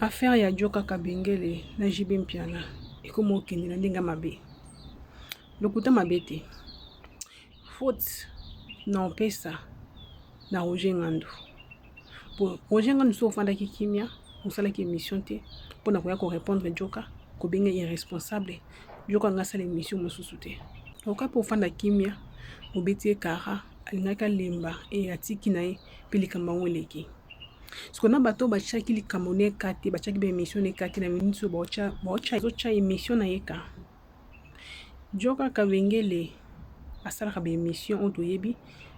Affaire ya Joka Kabengele na JB Mpiana ekomo okende na ndenge mabe. Lokuta mabe te. Faute na opesa na Roger Ngando. Pour Roger Ngando so ofandaki kimia, osalaki émission te mpona koya ko répondre Joka ko benga irresponsable. Joka nga sala émission mosusu te. Okapo ofanda kimia, obeti kara alingaka lemba e atiki na ye pelika mbango Ce qu'on a bateau bachaki li kamone kati bachaki be émission ne kati na minute bocha émission na yeka. Joka Kabengele asala ka be émission on toyebi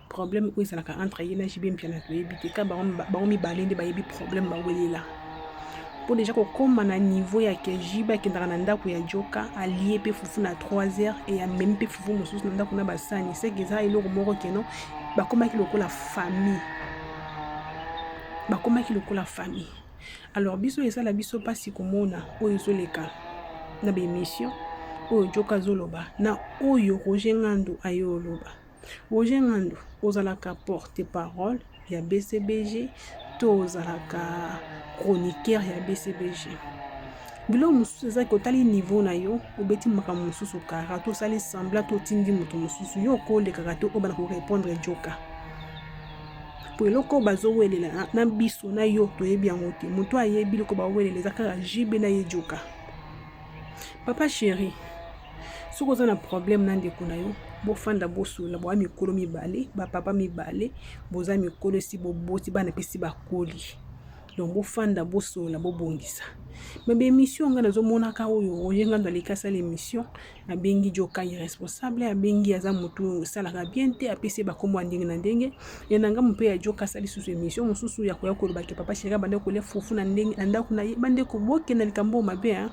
problème ko isalaka entre ye na JB Mpiana toyebi te ka ba mi balende ba yebi problème ba welela. Pour déjà ko koma na niveau ya ke jiba kendaka na ndako ya Joka allié pe fufu na 3h et ya même pe fufu mosusu na ndako na basani c'est que ça eloko moko keno ba komaki lokola famille. Bakomaki lokola famille. Alors biso esala biso pasi komona oyo ezoleka na be émission oyo Joka zoloba na oyo Roger Ngando ayoloba. Roger Ngando ozalaka porte-parole ya BCBG to ozalaka chroniqueur ya BCBG. Bilo mususu eza kotali niveau na yo obeti makambo mususu kara to sali sembla to tindi moto mususu yo ko lekaka to obana ko répondre Joka. Pour loko bazo welela na biso na yo toyebi yango te moto ayebi loko ba welela zakaka JB na ye Joka. Papa chéri soko za na problème na ndeko na yo bo fanda bosula bo amikolo mibale ba papa mibale boza mikolo si bo boti bana pesi bakoli donc bo fanda bosola bo bongisa mais be émission nga nazo monaka oyo Roger Ngando alika sala émission abengi Joka irresponsable abengi aza moto salaka bien te apesi bakombo ndenge na ndenge et nanga mpe ya Joka sali susu émission mususu ya koya koloba ke papa chéri bande ko le fufu na ndenge na ndako na ye bande ko boke na likambo mabe hein.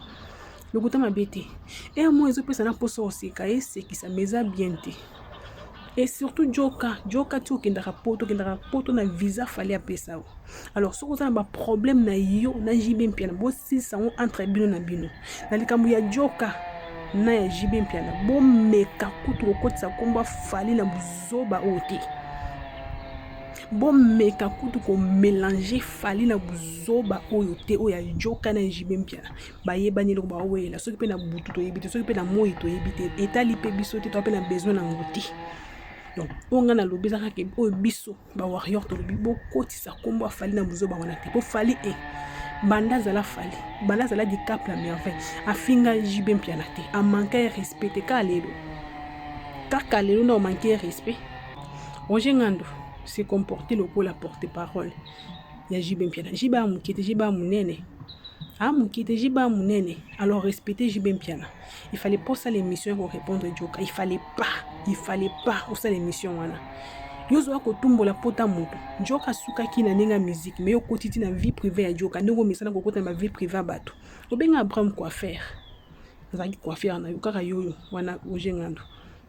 Lokuta mabe te et moi ezopesa na poso oseka esekisa meza bien te. Et surtout Joka tu okendaka poto na visa fallait apesa o. Alors soko za ba problème na yo na JB Mpiana bo si sango entre bino na bino na likambo ya Joka na ya JB Mpiana bo meka kutu kokotisa komba fali na buzoba ote bo meka kutu ko mélanger fali na buzoba oyo te oya Joka na JB Mpiana ba yebani loko ba wela soki pe na butu to yebite soki pe na moi to yebite etali pe biso te to pe na besoin na ngoti. Donc on a lobi zaka ke o biso ba warrior to lobi bo kotisa kombo fali na buzoba wana te po fali e banda zala di cap la merveille afinga JB Mpiana te a manquer respect te ka lelo na manquer respect. Roger Ngando se comporter lokola porte-parole ya JB Mpiana jiba mukite jiba munene mukite jiba munene alors respecter JB Mpiana. Il fallait pas ça l'émission pour répondre Joka. Il fallait pas au ça l'émission wana. Yozo ko tumbo la pota moto. Joka suka ki na nenga musique mais yo kotiti na vie privée ya Joka. Ndongo misana ko kota na vie privée bato. Obenga Abraham quoi faire. Zaki quoi faire na yokaka yoyo wana Roger Ngando.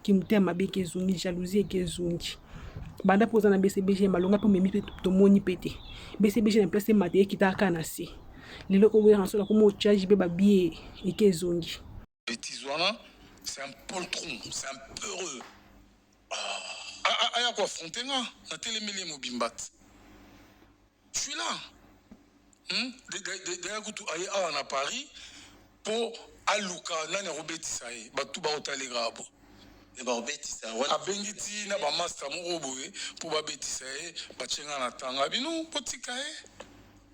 Ki mutema beke zungi jalousie ke zungi. Banda poza na BCBG malonga po memi to moni pété. BCBG na place maté kitaka na si. Lelo ko wera nsola ko mo charge be ba billet et ke zungi. C'est un poltron, c'est un peureux. Aya quoi Frontenga, na télémélé mobimbat. Je suis là. D'ailleurs, aye à Paris pour aluka nani robetisa ba tout ba otalegrabo. Et ba robetisa wana abengiti na ba master mo boye pour ba betisa ba chenga na tanga bino potika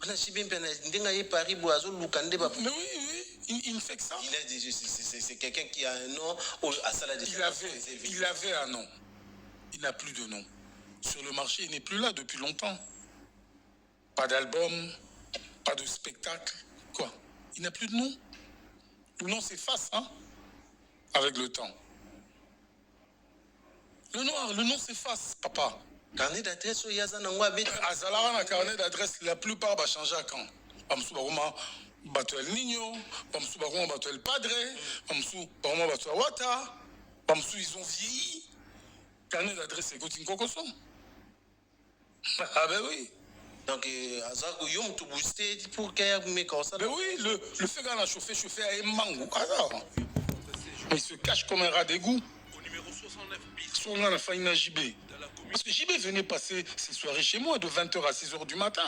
on a si bien ndenga ye Paris boazo lukande ba. Mais oui. Il fait que ça. Il a dit, c'est quelqu'un qui a un nom à Salah. Il avait un nom. Il n'a plus de nom. Sur le marché, il n'est plus là depuis longtemps. Pas d'album, pas de spectacle. Quoi? Il n'a plus de nom. Le nom s'efface, hein, avec le temps. Le nom s'efface, papa. Carnet d'adresse, Azalara na carnet d'adresse, la plupart va changer à quand? Bato El Niño, Bamsou Baron, Bato El Padre, Bamsou Baron, Bato Wata, Bamsou ils ont vieilli. Carnet d'adresse c'est Gautine Kokoso. Ah ben oui. Donc Azago Yom tout boosté pour qu'il me comme ça. Ben oui, le fait qu'on a chauffé à Mango. Mais il se cache comme un rat d'égout. Au numéro 69 bis. Son a la faille JB. Parce que JB venait passer ses soirées chez moi de 20h à 6h du matin.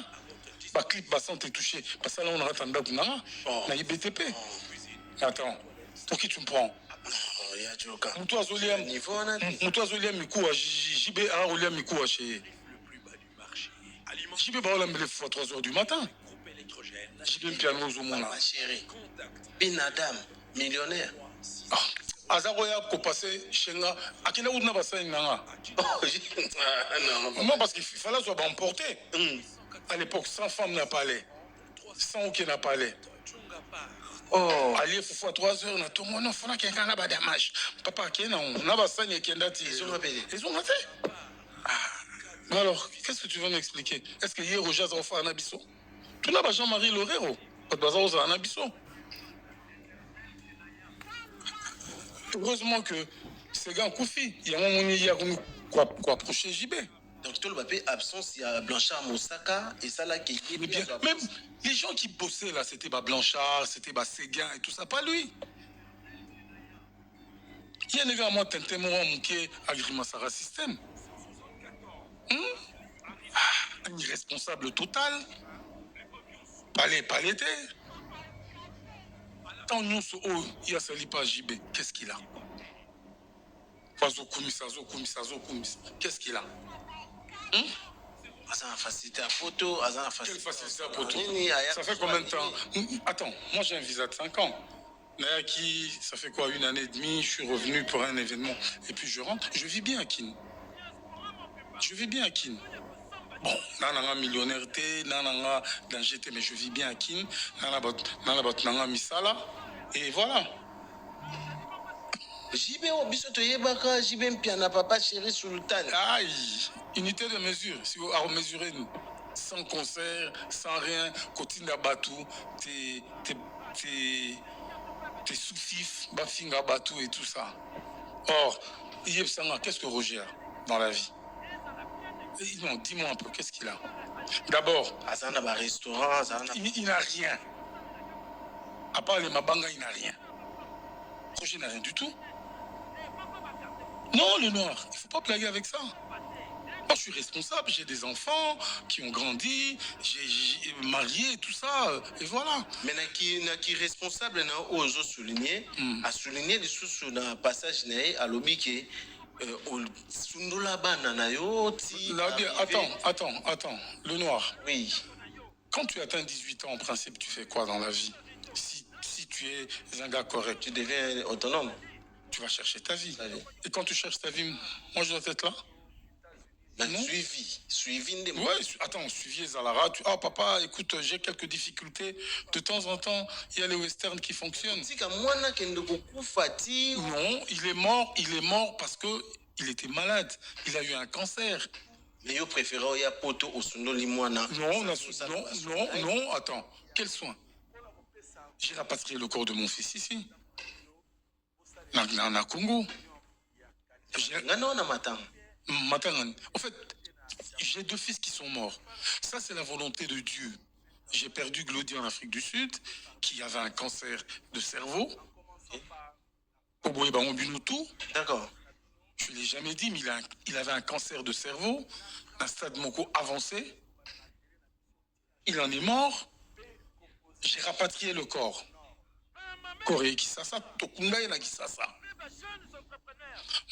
Bah, clip, bah, sans te toucher. Parce que là, on rate en date, non? On a IBTP. Attends, pour qui tu me prends? Oh, ya Joka. Toi, Zoliam. Niveau, on a dit. Toi, Zoliam, Mikoua, JB, William Mikoua, chez. JB, bah, on l'a mis les fois 3 h du matin. JB, piano, au moins. Ma chérie. Bin Adam, millionnaire. Azaroya, ko passé, Shenga. À quelle heure on a passé, Nanga? Non, parce qu'il fallait soit emporté. À l'époque, 100 femmes n'a pas allé. 100 aucun n'a pas allé. Oh. Allez, faut fois 3 heures, on a tout le monde, on a quelqu'un là-bas d'amage. Papa, qui est non? On a pas ça, ni qui est dati. Ils ont appelé. Ils ont raté. Alors, qu'est-ce que tu veux m'expliquer? Est-ce que hier, au jazz, on fait un abisso? Tu n'as pas Jean-Marie Lorero. Pas de bazar, on a un abisso. Heureusement que ces gars Koufi, il y a un moment où il y a quoi approcher JB. Donc, tout le papier absence, il y a Blanchard Moussaka et ça là qui est bien. Même les gens qui bossaient là, c'était Blanchard, c'était Séguin et tout ça, pas lui. Il y a des gars, moi, Tintin Moura Mouké, Agrimasara System. Un irresponsable total. Pas l'été. Tant nous, il y a sali pas JB. Qu'est-ce qu'il a? Qu'est-ce qu'il a? Azan a facilité à photo, Quelle facilité à photo? Ça fait combien de temps? Attends, moi j'ai un visa de 5 ans. Nayaki, ça fait quoi, 1 année et demie, je suis revenu pour un événement. Et puis je rentre, je vis bien à Kin. Bon, nana millionnaire, nana danger, mais je vis bien à Kin. Nana misala. Et voilà. JB Obisoto Yebaka, JB Mpiana Papa Chéri Sultan. Aïe, unité de mesure. Si vous mesurez sans concert, sans rien, côté Batou, t'es sous-fif, Bafinga Batou et tout ça. Or, qu'est-ce que Roger a dans la vie? Non, dis-moi un peu, qu'est-ce qu'il a? D'abord, Azan a un restaurant, il n'a rien. À part les Mabanga, il n'a rien. Roger n'a rien du tout. Non, le noir, il ne faut pas blaguer avec ça. Moi, je suis responsable, j'ai des enfants qui ont grandi, j'ai marié, tout ça, et voilà. Mais qui est responsable, a souligné les sous dans le passage à l'obiki. Attends, le noir. Oui. Quand tu atteins 18 ans, en principe, tu fais quoi dans la vie? Si tu es un gars correct, Tu deviens autonome. Tu vas chercher ta vie. Allez. Et quand tu cherches ta vie, moi je dois être là. Suivi des ouais, attends, suivi Zalara. Papa, écoute, j'ai quelques difficultés. De temps en temps, il y a les westerns qui fonctionnent. Non, il est mort parce que il était malade. Il a eu un cancer. Mais yo préféré ya poto osundo limwana. Non, attends. Quel soin? J'ai rapatrié le corps de mon fils ici. Na Congo. En fait, j'ai 2 fils qui sont morts. Ça, c'est la volonté de Dieu. J'ai perdu Glody en Afrique du Sud, qui avait un cancer de cerveau. D'accord. Je ne l'ai jamais dit, mais il avait un cancer de cerveau, un stade moko avancé. Il en est mort. J'ai rapatrié le corps. Corée Kisasa, Tokunda et Kisasa.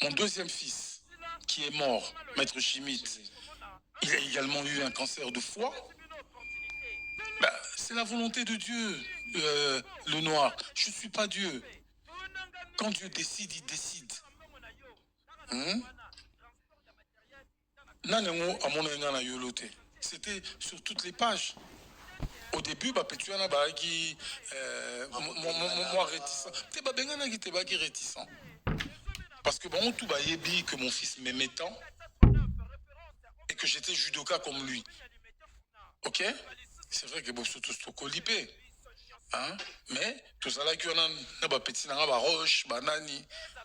Mon 2e fils, qui est mort, Maître Chimite, il a également eu un cancer de foie. C'est la volonté de Dieu, le noir. Je ne suis pas Dieu. Quand Dieu décide, il décide. C'était sur toutes les pages. Au début, tu as moi réticent. Tu es réticent. Parce que bon, tout dit que mon fils m'aimait tant et que j'étais judoka comme lui. Ok? C'est vrai que bon, surtout colipé. Mais tout ça là,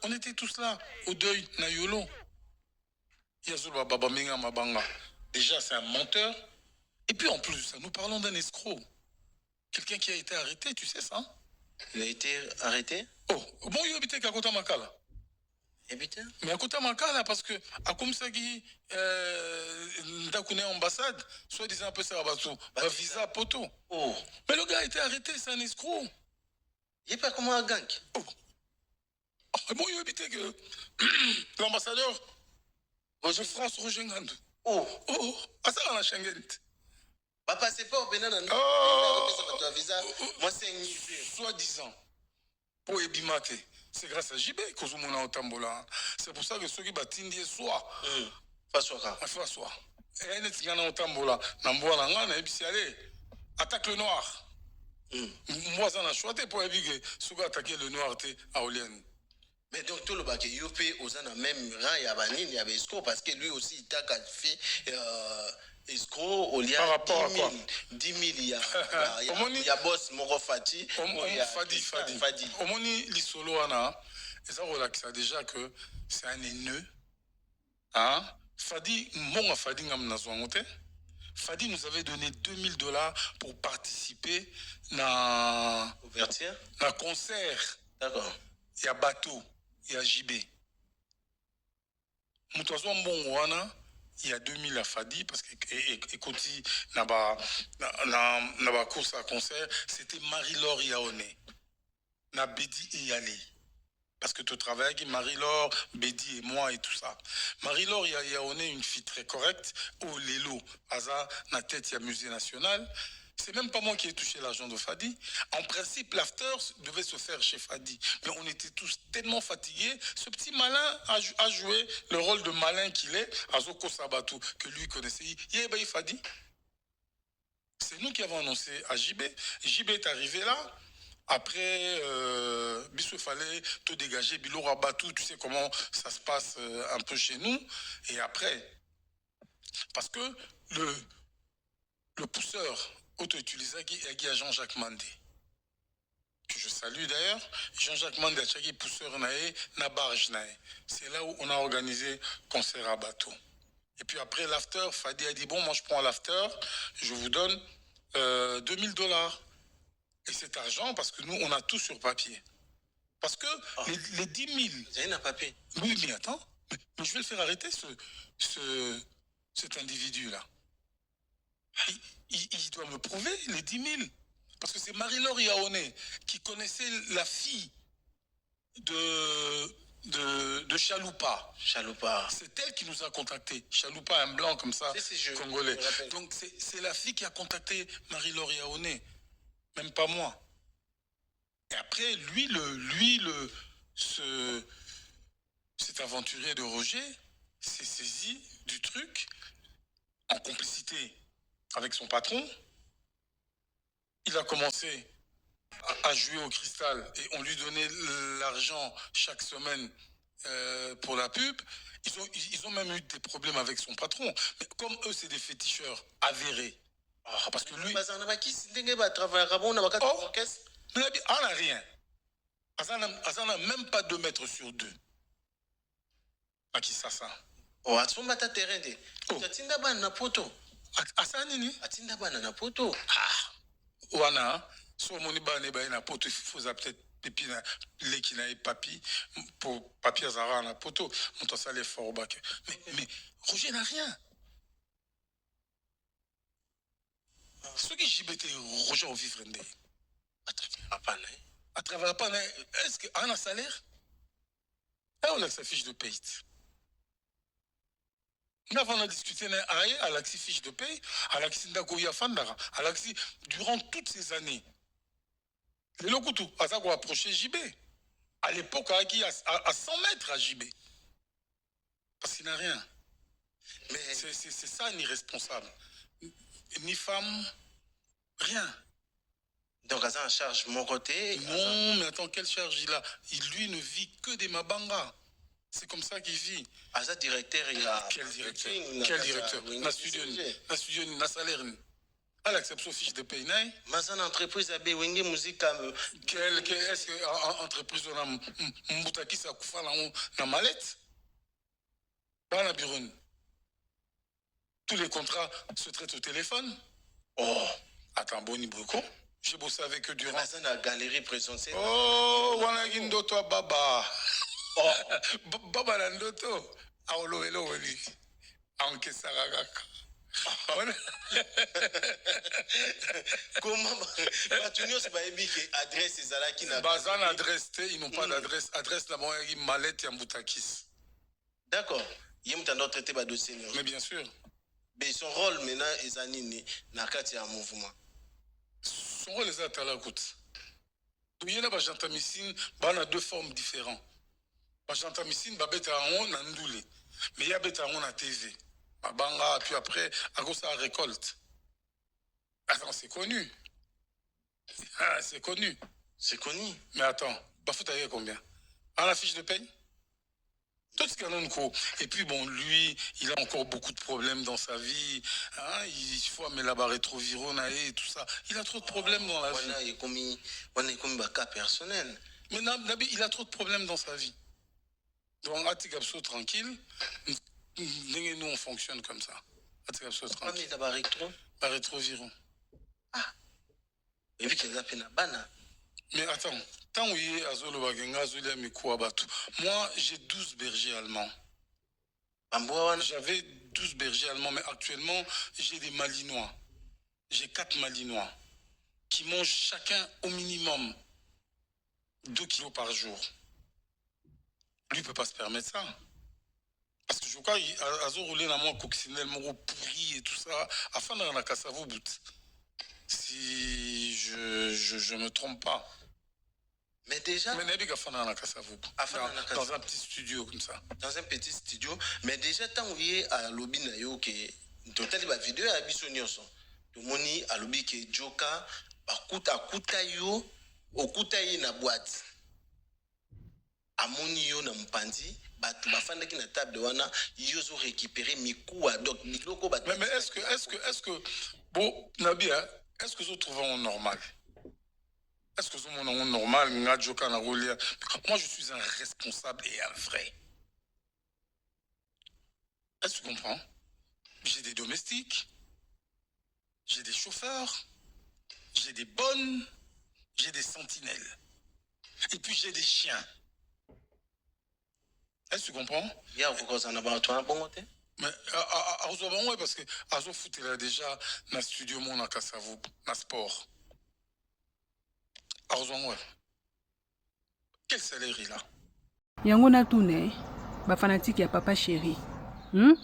on était tous là, au deuil, na yolo. Déjà, c'est un menteur. Et puis en plus de ça, nous parlons d'un escroc. Quelqu'un qui a été arrêté, tu sais ça? Il a été arrêté? Oh, bon, il habitait Kakota Makala. Et putain. Mais à côté de Makala, parce que, à comme ça, qui, ambassade, soit disant un peu ça, bah, visa poto. Oh. Mais le gars a été arrêté, c'est un escroc. Il n'est pas comme un gang. Oh. Bon, il a évité que l'ambassadeur, Roger France Roger Ngandou. Oh. Oh, à ça, on a Schengen. Pas passeport, Benin. Oh. Visa. Moi, c'est un soi-disant, pour Ebimate. C'est grâce à JB que nous avons Tambola. C'est pour ça que ceux qui battent soit. Fassoa. Et il y a un Tambola. Nambola Nangana, et puis allez, attaque le noir. Moi, j'en ai choisi pour éviter que ceux qui attaquent le noir à Olienne. Mais donc, tout le bac, UP, aux en a même rang, il y a Vanine, il y avait Esco, parce que lui aussi, il t'a fait Esco, au lieu par rapport 10 000, à quoi 10 000, il y a Boss, Moro Fati. Fadi. Au moni, l'isolo, et ça relaxe déjà que c'est un haineux. Hein? Fadi, mon Fadi, Fadi nous avait donné $2000 pour participer à un concert. D'accord. Il y a bateau, il y a JB. Moutouazouan bon wana, il y a 2000 à Fadi parce que écoutez, n'a course à concert, c'était Marie-Laure Yaoné. Na Bédi et Yalé. Parce que tu travailles avec Marie-Laure, Bédi et moi et tout ça. Marie-Laure Yaoné, une fille très correcte, au Lélo, Aza, na tête, il y a Musée National. C'est même pas moi qui ai touché l'argent de Fadi. En principe, l'after devait se faire chez Fadi. Mais on était tous tellement fatigués. Ce petit malin a joué le rôle de malin qu'il est, Azoko Sabatou, que lui connaissait. Yébaï Fadi. C'est nous qui avons annoncé à JB. JB est arrivé là. Après, il fallait tout dégager, Bilo Rabatou, tu sais comment ça se passe un peu chez nous. Et après, parce que le pousseur auto-utilisé qui a Jean-Jacques Mandé, que je salue d'ailleurs, Jean-Jacques Mandé a chaque pousseur na barge nae. C'est là où on a organisé concert à bateau. Et puis après l'after, Fadi a dit bon, moi je prends l'after, je vous donne $2000. Et cet argent, parce que nous, on a tout sur papier. Parce que les 10 000... Vous avez un papier. Oui, mais attends. Mais je vais le faire arrêter, cet individu-là. Il doit me prouver les 10 000. Parce que c'est Marie-Laure Yaoné qui connaissait la fille de Chaloupa. Chaloupa. C'est elle qui nous a contactés. Chaloupa, un blanc comme ça, congolais. Donc c'est la fille qui a contacté Marie-Laure Yaoné. Même pas moi. Et après, cet aventurier de Roger s'est saisi du truc en complicité avec son patron. Il a commencé à jouer au cristal et on lui donnait l'argent chaque semaine pour la pub. Ils ont même eu des problèmes avec son patron. Mais comme eux, c'est des féticheurs avérés. Parce que lui... on n'a rien. Azan n'a même pas 2 mètres sur 2. À qui ça ça? Oh, atsomba ta terrain de. Atinda ban na poto. Asa nini? Atinda ban na poto. Ah. Wana, so moni ba ne ba na poto, il faut peut-être pipi na leki na papi pour papier azara na poto. Monto ça les fort bac. Mais Roger n'a rien. Ce qui JBT Roger au vivre ndé. À travers pas est-ce que a un salaire? On a sa fiche de paye. Nous avons discuté à l'Axi fiche de paye, à l'Axi Ndagoya Fandara, à l'Axi durant toutes ces années. Les Lokutu, à ça qu'on approché JB. À l'époque, à 100 mètres à JB. Parce qu'il n'a rien. Mais c'est ça, ni responsable. Ni femme, rien. Donc, à en charge mon côté. Non, mais attends, quelle charge il a? Lui ne vit que des Mabanga. C'est comme ça qu'il vit. Asa directeur, il a... Quel directeur? Quel directeur? Na studio, na salaire. Elle accepte son fiche de paye. Mais une entreprise a Wenge Musique. Est-ce que l'entreprise a Mboutaki sa koufa na mallette? Pas na bureau. Tous les contrats se traitent au téléphone. Oh, attends, Boni Broko. J'ai bossé avec eux durant. La galerie présentée. Oh, Wanagindo toi baba. Baba na ndoto aolowelo weli ankesaka kaka. Comment Batunio se baebi que adresse ezalaki na bazan adresse te, ils n'ont pas d'adresse. Adresse la moya qui mallette Yamboutakis. D'accord. Yem tando traité ba dossier. Mais bien sûr. Mais son rôle maintenant ezanini na kati ya mouvement. Son rôle est à la coûte. Il y a des jantamissines, on a deux formes différentes. Les jantamissines, on a ndoulé. Mais il y a des on a TV. Banga, puis après, à cause de la récolte. Attends, c'est connu. Ah, c'est connu. C'est connu. Mais attends, Bafou t'as combien? À la fiche de paye? Tout ce qu'il a encore. Et puis bon, lui, il a encore beaucoup de problèmes dans sa vie. Hein? Il faut amener la barre rétrovirale et tout ça. Il a trop de problèmes dans la vie. On est comme un cas personnel. Mais Nabi, il a trop de problèmes dans sa vie. Donc, Atikapso tranquille. Nous, on fonctionne comme ça. Atikapso tranquille. Mais la rétro? La rétrovirale. Ah. Et puis qu'il a peine à bana. Mais attends, tant où il est à Zolo Bagenga, Zolo Mikuabatu. Moi, j'ai 12 bergers allemands. J'avais 12 bergers allemands, mais actuellement, j'ai des Malinois. J'ai 4 Malinois qui mangent chacun au minimum 2 kilos par jour. Lui ne peut pas se permettre ça. Parce que je crois qu'il a roulé dans mon coccinelle, mon pourri et tout ça, afin d'en avoir cassé vos bouts. Si je ne me trompe pas. Mais déjà. Mais Nabi Gafana dans un petit studio comme ça. Dans un petit studio. Mais déjà, tant où il est à l'obby nayo, que total la vidéo à Bissonioso. Tout moni à l'obby que Joka, à Kutayo, au Kutayi na boîte. À Monio na Mpandi, bafanda qui na table de wana, ils ont récupéré Mikoua, donc Miloko bat. Mais est-ce que, bon, Nabi, est-ce que vous trouvez normal? Est-ce que vous trouvez normal? Moi, je suis un responsable et un vrai. Est-ce que tu comprends? J'ai des domestiques, j'ai des chauffeurs, j'ai des bonnes, j'ai des sentinelles. Et puis j'ai des chiens. Est-ce que tu comprends? Il y a encore un abattoir à bon côté? Mais parce que Azo foot il a déjà dans le studio mon à Kassavou, dans sport. Quel salaire il a? Yango na tune ba fanatique ya Papa Chéri.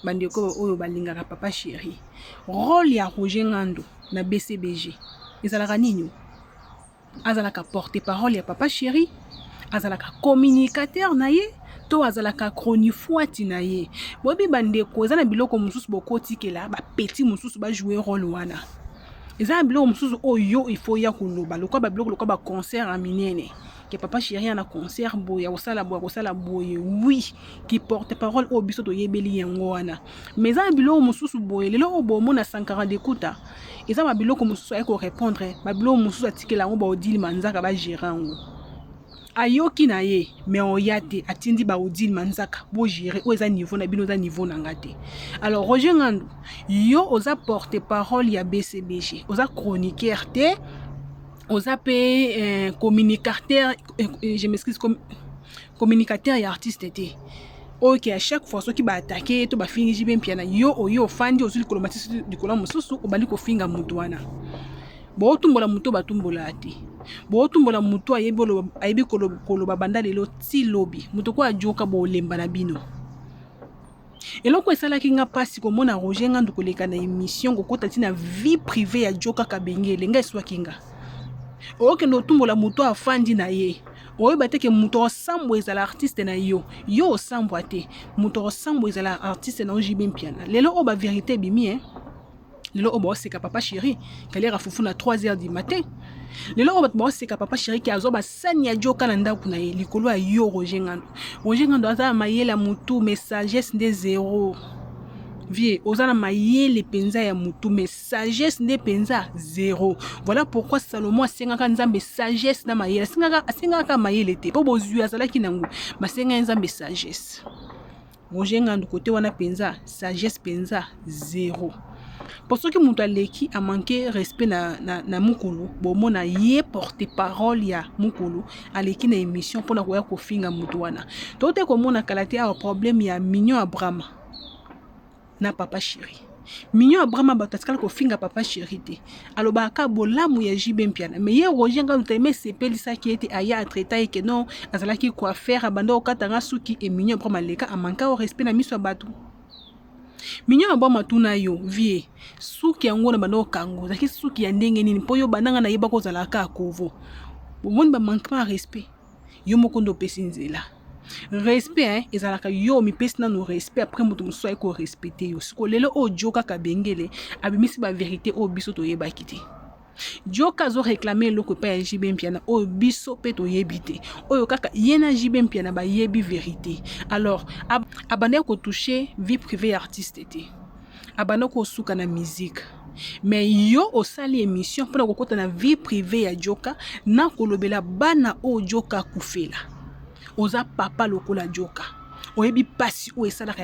Bandeko oyo balingaka Papa Chéri. Rôle ya Roger Ngando na BCBG. Ezalaka nini? Azalaka porte-parole ya Papa Chéri. Azalaka communicateur na ye. To azalaka chronifuati na ye. Bobi bandeko ezana biloko mususu bokotikela ba petit mususu ba jouer rôle wana. Ezana biloko mususu oyo il faut ya koloba. Lokwa ba biloko lokwa ba concert a minene. Que Papa Chéri na concert boya osala boye oui qui porte parole au biso to yebeli yango wana. Mais ezana biloko mususu boye lelo obomo na Sankara d'Ekuta. Ezana biloko mususu ay ko répondre. Ba biloko mususu atikela ngo ba odili manzaka ba gérango. Ayoki na ye mais on yate atindi ba odile manzaka bo gérer o eza niveau na bino za niveau na ngate. Alors Roger Ngando yo oza porte-parole ya BCBG, oza chroniqueur te, oza pe communicateur, je m'excuse, communicateur et artiste te. OK, à chaque fois qui ba attaquer to ba fingi bien piana yo oyo fandi ozuli kolomatisi du kola mususu obali ko finga mutu wana. Bo tumbola mutu ba tumbola ati. Bo tumbola mutu ayebi koloba banda lelo ti lobi mutu ko ajoka bo lemba na bino. Eloko esalaki nga pasi komona Roger Ngando koleka na émission kokota tina vie privée ya Joka Kabengele nga eswaki nga. Oke no tumbola mutu afandi na ye. Oyeba te ke mutu osambo ezala artiste na yo. Yo osambo ate. Mutu osambo ezala artiste na ojibe mpiana. Lelo oba vérité bimi Lelo oba oseka Papa Chéri kalera fufu na 3h du matin. Lelo oba oseka Papa Chéri ki azoba sani ya Joka na ndaku na ye likolo ya yo Roger Ngando. Roger Ngando aza mayela mutu messagesse nde zéro. Vie ozana mayele penza ya mutu mais sagesse nde penza zéro. Voilà pourquoi Salomon asengaka nzambe sagesse na mayele. Asengaka mayele te po bozui azalaki nango. Masenga nzambe sagesse. Roger Ngando côté wana penza sagesse penza zéro. Pour ce que mon leki a manqué respect na mukulu, bon mon a yé porté parole ya mukulu, a leki na émission pour na koya ko finga mutuana. Tote ko mon a kalate a problème ya Mignon Abraham na papa chéri. Mignon Abraham bataskal ko finga papa chéri te. Alors ba ka bolamu ya JB Mpiana. Mais ye Roger nga nteme sepeli sa qui était aya traiter et que non, azalaki quoi faire abanda okatanga suki et Mignon Abraham leka a manqué au respect na miso batu. Mignon Abraham tuna yo vie suki yango na bando kango zaki suki ya ndenge nini po yo bananga na yeba ko zalaka kovo. Bomoni ba manquement respect. Yo mokondo pesinzela. Respect ezalaka yo mi pesi na no respect après mutu muso ko respecter yo siko lelo o joka kabengele abimisi ba vérité o biso to yeba kiti joka zo réclamer loko pa ya JB Mpiana o biso pe to yebite oyo kaka yena JB Mpiana ba yebi vérité alors abandé ko toucher vie privée artiste te abandé ko suka na musique mais yo osali émission pour ko kota na vie privée ya joka na kolobela bana o joka kufela oza papa lokola joka oyebi pasi o esalaka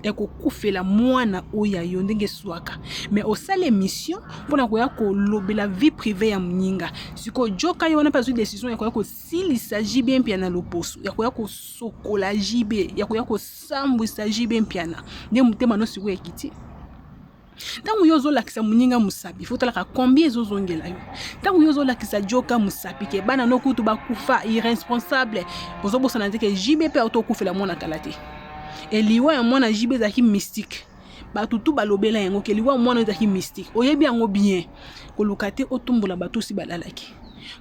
ya kokufela mwana oya yo ndenge swaka mais osala émission mpona koya kolobela vie privée ya mninga siko joka yo wana mpe azwi décision ya koya kosilisa JB Mpiana loposo ya koya kosokola JB ya koya kosambwisa JB Mpiana nde motema no siko ekiti tangu yo zolakisa muninga musapi fotalaka combien ezozongela yo tangu yo zolakisa joka musapi ke bana no kutu bakufa irresponsable bozobosana te ke JB pe autokufela mwana kalate eliwa ya mwana JB zaki mystique batutu balobela yango ke liwa mwana zaki mystique oyebi yango bien kolukate otumbola batu si balalaki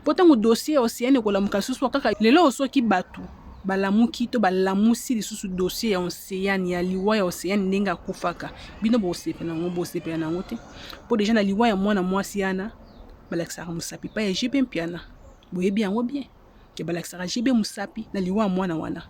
potango dossier océane kolamuka susu kaka lelo osoki batu balamuki to balamusi lisusu dossier ya océane ya liwa ya océane ndenge akufaka bino bosepela nango te po déjà na liwa ya mwana mwasi yana balakisaka musapi pa ya JB Mpiana boyebi yango bien ke balakisaka JB musapi na liwa ya mwana wana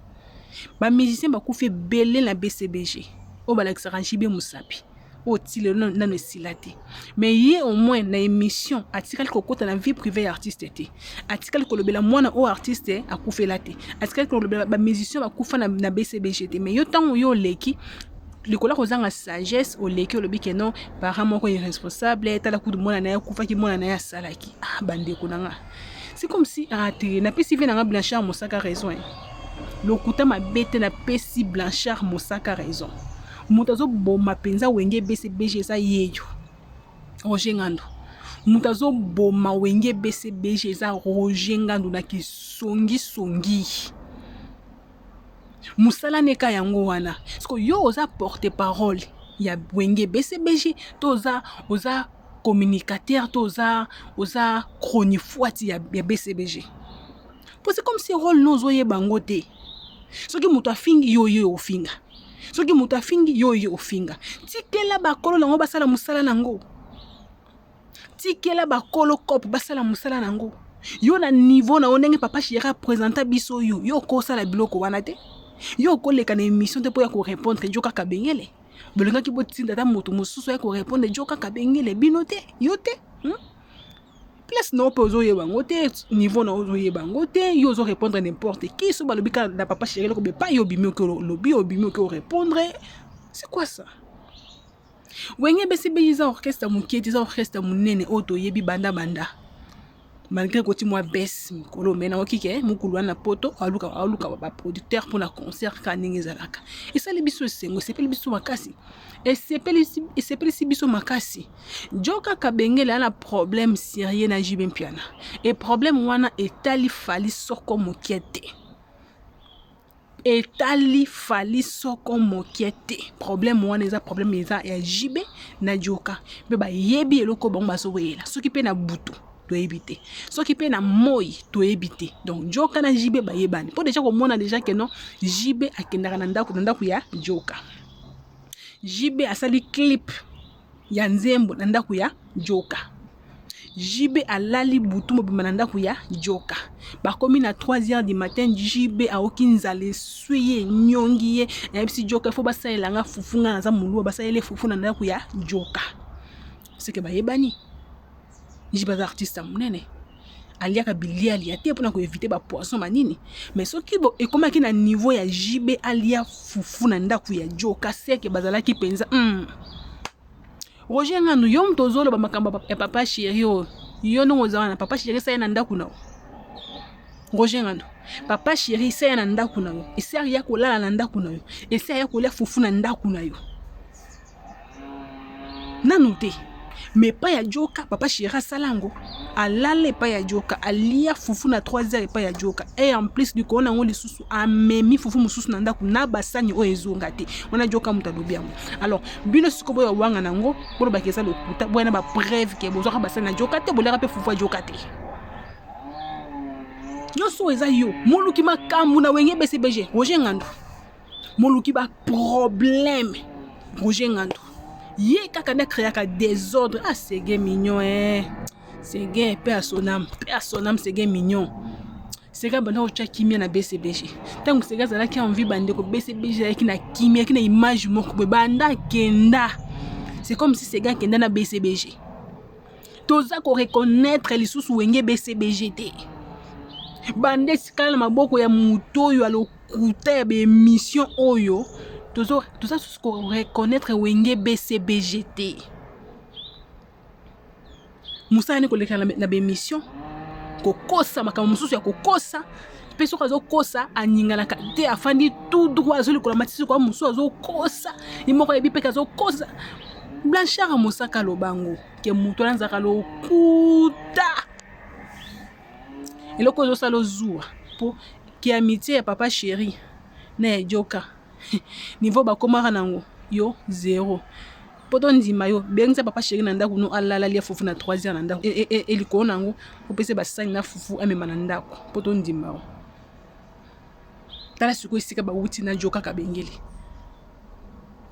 ba musicien bakufi belé na BCBG o balakisaka JB musapi o tile nano silate mais ye au moins na émission atikali kokota na vie privée ya artiste te atikali kolobela mwana o artiste akufela te atikali kolobela ba musicien bakufa na BCBG te mais yo tango yo leki likola kozanga sagesse o leki olobi ke non parent moko irresponsable tala kudu mwana na yakufa ki mwana na ya salaki bandeko nanga c'est comme si na pesi vient na Blanchard Mosaka raison lokuta mabete na pesi Blanchard Mosaka raison mutazo boma penza wenge BCBG za yeyo Roger Ngando mutazo boma wenge BCBG za Roger Ngando na kisongi musala neka yango wana siko yo oza porte parole ya wenge BCBG toza oza communicateur toza oza chroniqueur ya BCBG po c'est comme si rôle nozo ye bangote soki mutu afingi yo ofinga soki mutu afingi yo ofinga tikela bakolo nango basala musala nango tikela bakolo kop basala musala nango yo na niveau na ondenge papa chira présenter biso yo ko sala biloko wana te yo ko leka na émission te po ya ko répondre joka kabengele bolinga ki botinda ta mutu mususu ya ko répondre joka kabengele bino te yo te place no pozo ye bango te niveau na ozo ye bango te yo zo répondre n'importe qui so balobi ka na papa chéri ko be pas yo bimio ko lobi obimio ko répondre c'est quoi ça wenge BCBG za orchestre muketi za orchestre munene oto yebi banda malgré que tu moi baisse mikolo mena okike mukulu na poto aluka ba producteur pour na concert kaningi zalaka et ça les biso sengo c'est biso makasi et c'est biso makasi joka kabengele ana problème sérieux na JB Mpiana et problème wana etali fali soko mokete problème wana eza problème eza ya JB na joka be ba yebi eloko bango basoyela soki pe na butu to éviter soki pe na moi to éviter donc joka na JB ba yebani pour déjà komona déjà que non JB akendaka na ndako ya joka JB asali clip ya nzembo na ndako ya joka JB alali butu mobima na ndako ya joka bakomi na 3h du matin JB aoki nzale suye nyongi ye ebisi joka fo basalelanga fufunga na za muluwa basalele fufu na ndako ya joka c'est que ba yebani JB artiste munene aliaka bilia aliate pour na ko éviter ba poisson manini mais soki bo ekomaki na niveau ya JB alia fufu na ndako ya joka c'est que bazalaki penza Roger Ngando yo mtozolo ba makamba ya papa chéri yo ndongo zawana papa chéri sa yana ndaku na Roger Ngando papa chéri sa yana ndaku na yo esi ya kolala na ndaku na yo esi ya kolia fufu na ndaku na yo nanu te mais pas ya joka papa chéri salango alale pas ya joka alia fufu na 3 heures pas ya joka et en plus du kona ngoli susu amemi fufu mususu na ndaku na basani o ezonga te wana joka mutalobi yango alors bino sikobo ya wanga nango bolo bakeza lokuta bwana ba preuve ke bozoka basani na joka te bolera pe fufu ya joka te nyoso eza yo moluki makambu na wenge BCBG Roger Ngando moluki ba problème Roger Ngando ye kaka na créaka désordre ah c'est gay mignon c'est gay paix à son âme c'est gay mignon c'est gars bana ocha kimia na BCBG tangu c'est gars zala ki envie bande ko BCBG ki na kimia ki na image moko be banda kenda c'est comme si c'est gars kenda na BCBG toza ko reconnaître les sous wenge BCBG te bande sikala maboko ya mutoyo alokuta ya be mission oyo tout ça ce qu'on reconnaître wenge BCBGT Moussa ne koleka na be mission kokosa makambo mususu ya kokosa peso kazo kosa anyingana te afandi tout droit zo likola matisi kwa mususu azo kosa imoko yebi pe kazo kosa Blanchard Mosaka lobango ke muto lanzaka lokuta eloko zo salo zuwa po ki amitié ya papa chéri na joka niveau bakomaka nango yo 0 poto ndima yo bengisa papa chéri na ndaku no alala lia fufu na 3 heures na ndaku eliko nango opese basani na fufu amema na ndaku poto ndima yo tala siko esika ba wuti na joka kabengeli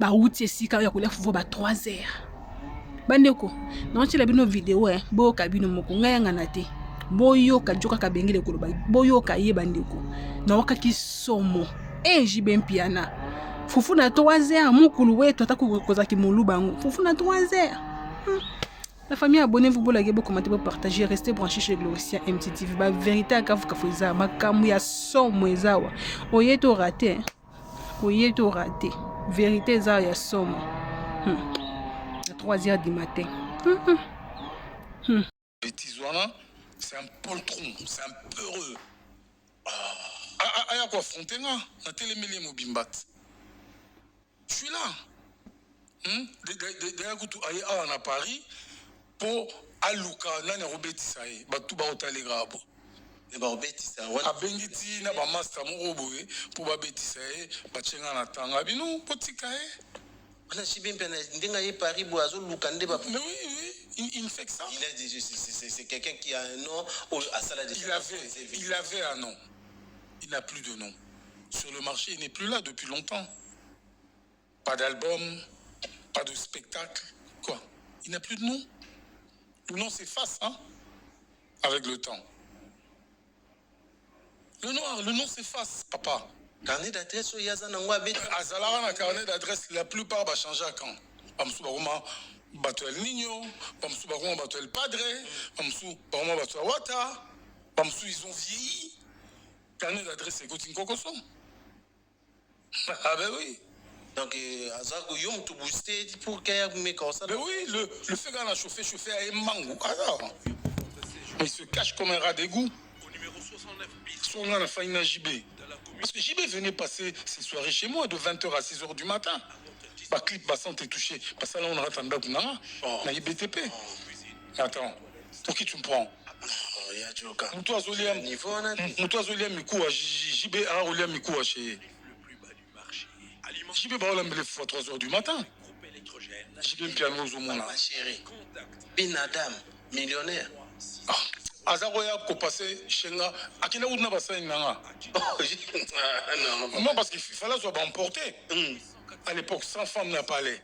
ba wuti esika ya kolia fufu ba 3 heures bandeko na onchela bino video bo kabino moko ngayanga na te boyo ka joka kabengeli koloba boyo ka ye bandeko na wakaki somo JB Mpiana fufu na 3 heures mukulu wetu atakozaki moluba ngo fufu na 3 heures La famille, abonnez-vous pour liker, pour commenter, pour partager, restez branchés chez Gloricia MTTV. Ba vérité à kafu kafuza, makamu ya somo ezawa. Oye to raté, oye to raté. Vérité za ya somo. À 3 heures du matin. Bêtisoana, c'est un poltron, c'est un peureux. Aya quoi affronter nga, na télémélé mobimbat. Je suis là. D'ailleurs, aye à Paris pour aluka nani robetisa ye batu ba otalega abo. Et bah robetisa wana. Abengiti na ba master mo boye pour ba betisa ye ba tchenga na tanga bino potika ye. On a chibé bien ndenga ye Paris boazo lukande ba. Mais oui, il fait que ça. Il a dit c'est quelqu'un qui a un nom à salle de. Il avait un nom. Il n'a plus de nom. Sur le marché, il n'est plus là depuis longtemps. Pas d'album, pas de spectacle. Quoi? Il n'a plus de nom. Le nom s'efface, hein? Avec le temps. Le nom s'efface, papa. Carnet d'adresse au Yazanangwa Bête. Azalara, carnet d'adresse, la plupart va changer à quand? Pamsou Baroma, Bato El Nino, Pamsou Baroma, Bato El Padre, Pamsou Baroma, Bato Wata, Pamsou, ils ont vieilli. Carnet d'adresse, c'est Gautine Kokoso. Ah ben oui. Donc, Azago Yom tout boosté pour qu'il y ait comme ça. Mais oui, le fait qu'on a chauffé à Emango. Mais il se cache comme un rat d'égout. Au numéro 69 bis. Son nom a failli na JB. Parce que JB venait passer ses soirées chez moi de 20h à 6h du matin. Bah, clip passant est touché. Parce que là, on a attendu Kunara. Na IBTP. Attends, pour qui tu me prends? Il y a Joka. Moutoua Zoliam Mikoua, JB a Oliam Mikoua chez. JB Baola me lève à 3h du matin. JB Piano Zomona. Ma chérie. Bin Adam, millionnaire. Azaroya ko passé chenga akina udna basa nanga. Non parce qu'il fallait soit emporté. À l'époque 100 femmes n'a pas allé.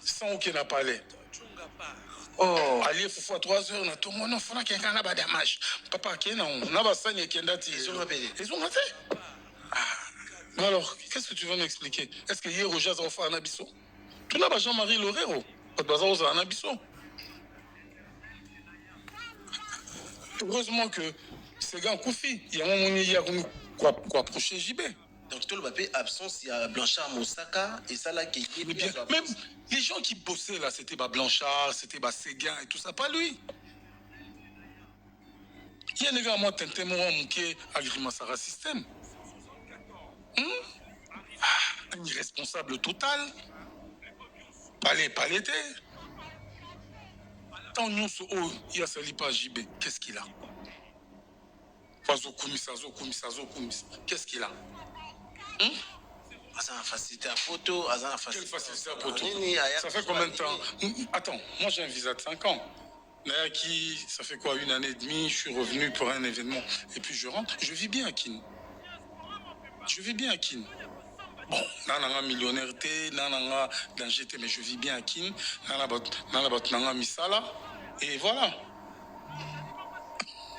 100 aucun n'a pas allé. Oh, aller faut fois 3 heures na to mono fona kenga na badamage. Papa kena on na basa ni kenda ti. Ils ont raté. Alors, qu'est-ce que tu veux m'expliquer? Est-ce que hier Roger Zarofa a un abisso? Tu n'as pas Jean-Marie Lorero. Pas de bazar aux un abisso. Heureusement que ces gars Koufi, il y a un moment où il y a quoi approcher JB. Donc, tout le papier absence, il y a Blanchard Moussaka et ça là qui est Mais bien, même les gens qui bossaient là, c'était Blanchard, c'était Séguin et tout ça, pas lui. Il y a un gars, moi, tenté mon qui agrément Sarah System. Un irresponsable total. Pas l'été. Tant nous, il y a sali pas JB. Qu'est-ce qu'il a? Qu'est-ce qu'il a? Azan facilité à photo, Quelle facilité à photo? Ça fait combien de temps? Attends, moi j'ai un visa de 5 ans. Ça fait quoi, 1 année et demie, je suis revenu pour un événement et puis je rentre. Je vis bien à Kin. Bon, nana millionnaire, nana danger, mais je vis bien à Kin. Nana misala. Et voilà.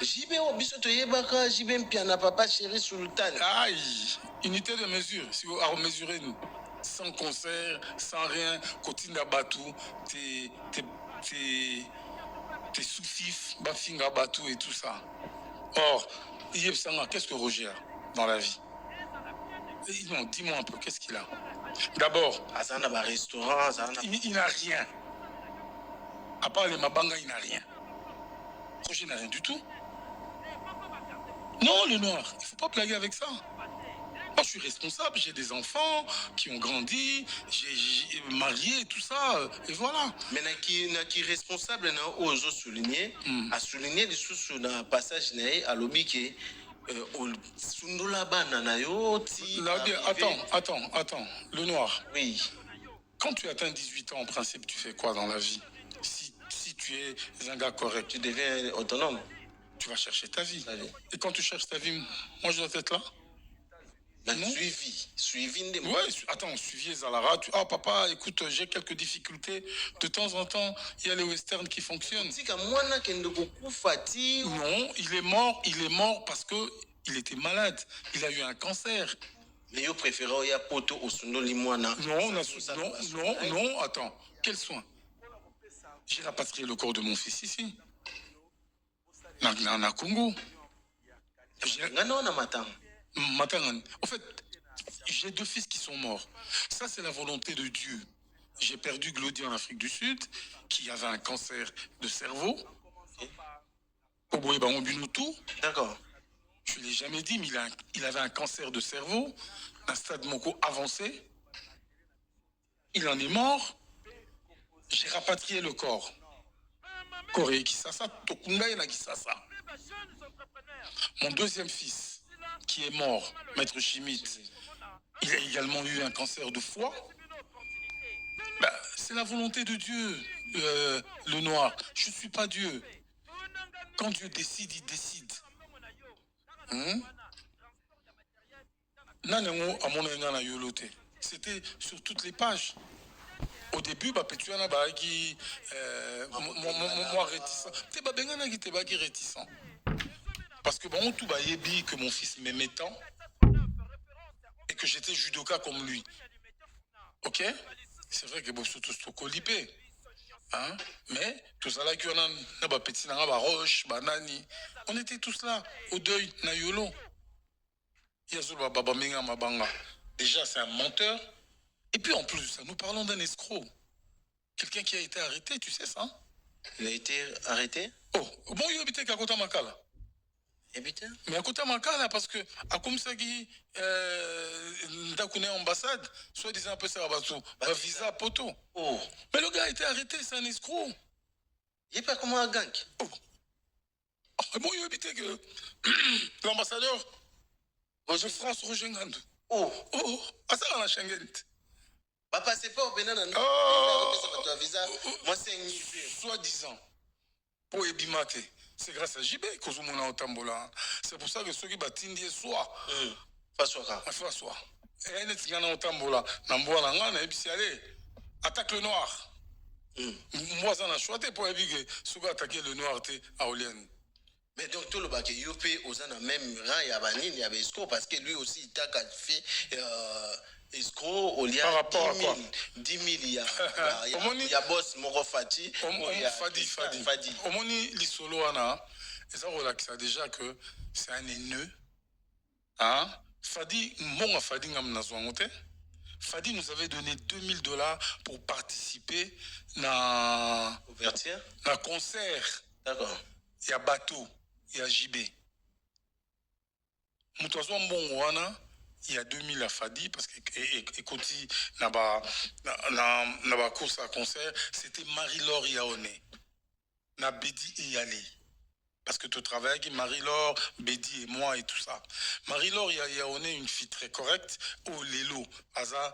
JB Obisoto Yebaka, JB Mpiana, papa chéri Sultan. Aïe, unité de mesure, si vous mesurez nous. Sans concert, sans rien, Kotinda Batou, t'es sous-fif, Bafinga Batou et tout ça. Or, Yeb Sanga, qu'est-ce que Roger a dans la vie? Non, dis-moi un peu, qu'est-ce qu'il a? D'abord, Azana ba restaurant, il n'a rien. À part les Mabanga, il n'a rien. Roger n'a rien du tout. Non, le noir, il ne faut pas blaguer avec ça. Moi, je suis responsable, j'ai des enfants qui ont grandi, j'ai marié, tout ça, et voilà. Mais qui responsable, oso souligner, a souligné les sous sur le passage à l'objet qui Attends, le noir. Oui. Quand tu atteins 18 ans, en principe, tu fais quoi dans la vie? Si tu es un gars correct, Tu deviens autonome. tu vas chercher ta vie. Allez. Et quand tu cherches ta vie, moi, je dois être là. Suivi des ouais, attends, suivi Zalara. Ah, papa, écoute, j'ai quelques difficultés. De temps en temps, il y a les westerns qui fonctionnent. Non, il est mort parce qu'il était malade. Il a eu un cancer. Mais yo préféré il y a poto au sundo limwana. Non, attends. Quel soin? J'ai rapatrié le corps de mon fils ici. Dans Congo. En fait, j'ai 2 fils qui sont morts. Ça, c'est la volonté de Dieu. J'ai perdu Glody en Afrique du Sud, qui avait un cancer de cerveau. D'accord. Je ne l'ai jamais dit, mais il avait un cancer de cerveau, un stade Moko avancé. Il en est mort. J'ai rapatrié le corps. Corée Kisasa, Tokunda et Nagisasa. Mon 2e fils, qui est mort, Maître Chimite, il a également eu un cancer de foie. C'est la volonté de Dieu, le noir. Je ne suis pas Dieu. Quand Dieu décide, il décide. C'était sur toutes les pages. Au début, Petuana qui moi réticent. T'es réticent. Parce que bon, tout dit que mon fils m'aimait tant et que j'étais judoka comme lui. Ok? C'est vrai que c'est tout colipé. Hein? Mais tout ça là qu'on a petit roche, banani. On était tous là au deuil na yolo. Déjà c'est un menteur. Et puis en plus de ça, nous parlons d'un escroc. Quelqu'un qui a été arrêté, tu sais ça? Il a été arrêté? Oh, bon, il habite à Kota Makala. Mais à Kota Makala, parce que à Kumsagi, Ndakune ambassade, soit disant un peu ça, visa poto. Oh. Mais le gars a été arrêté, c'est un escroc. Il n'est pas comme un gang. Oh. Bon, il habite que l'ambassadeur de France Roger Ngandou. Oh, à ça on a Schengen. Bah passeport Benin. Visa. Moi c'est soi-disant pour Ebimate. C'est grâce à JB que nous avons Tambola. C'est pour ça que ceux qui battent soit. Fassoa. Et les Tigana au Tambola. Nambola Ngana et allez. Attaque le noir. Moi ça n'a choisi pour éviter ceux qui attaquer le noir à Olienne. Mais donc tout le bac Yopé aux en même rang, il y a Banine, il y avait escroc parce que lui aussi il t'a fait escroc au lien par rapport 10 000, à quoi? 10 000 il y a boss Moro Fati. Fadi. Omoni Lisolo Ana, et ça relaxe déjà que c'est un haineux. Hein? Fadi, mon Fadi ngam nazwangote. Fadi nous avait donné $2000 pour participer na Ouverture. na concert. D'accord. Il y a bateau, il y a JB. Moutouazouan bon wana, il y a 2000 à Fadi parce que écoutez na ba course à concert, c'était Marie-Laure Yaoné. Na Bedi et Yali. Parce que tu travailles avec Marie-Laure, Bedi et moi et tout ça. Marie-Laure Yaoné, une fille très correcte. Oh, Lélo, Aza.